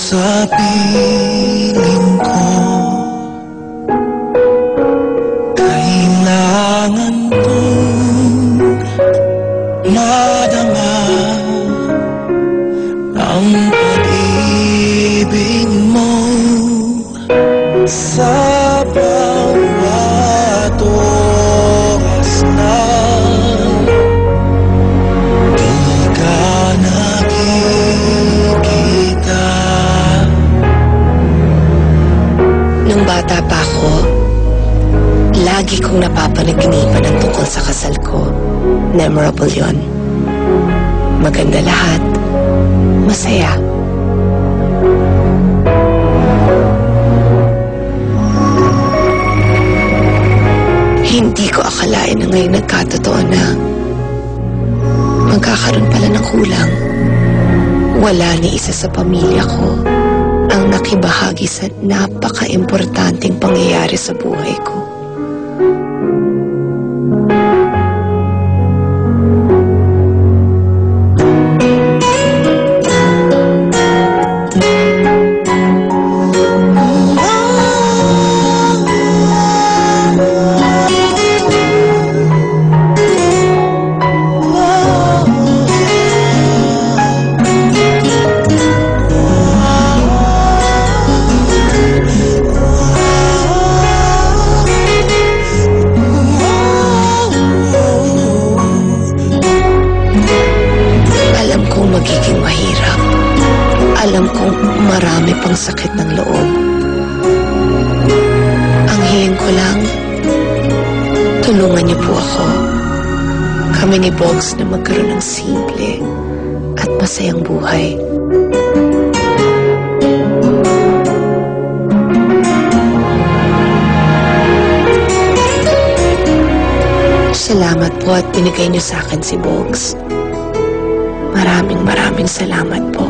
Sa piling ko, kailangan kong madama ang pag-ibig mo sa bawat oras na di ka nakikita. Nung bata pa ako, lagi kong napapanaginipan ang tungkol sa kasal ko. Memorable yon. Maganda lahat. Masaya. Hindi ko akalain na ngayon nagkatotoo na magkakaroon pala ng kulang. Wala ni isa sa pamilya ko ang nakibahagi sa napaka-importanteng pangyayari sa buhay ko. Magiging mahirap. Alam kong marami pang sakit ng loob. Ang hiling ko lang, tulungan niyo po ako. Kami ni Bogs na magkaroon ng simple at masayang buhay. Salamat po at binigay niyo sa akin si Bogs. Maraming salamat po.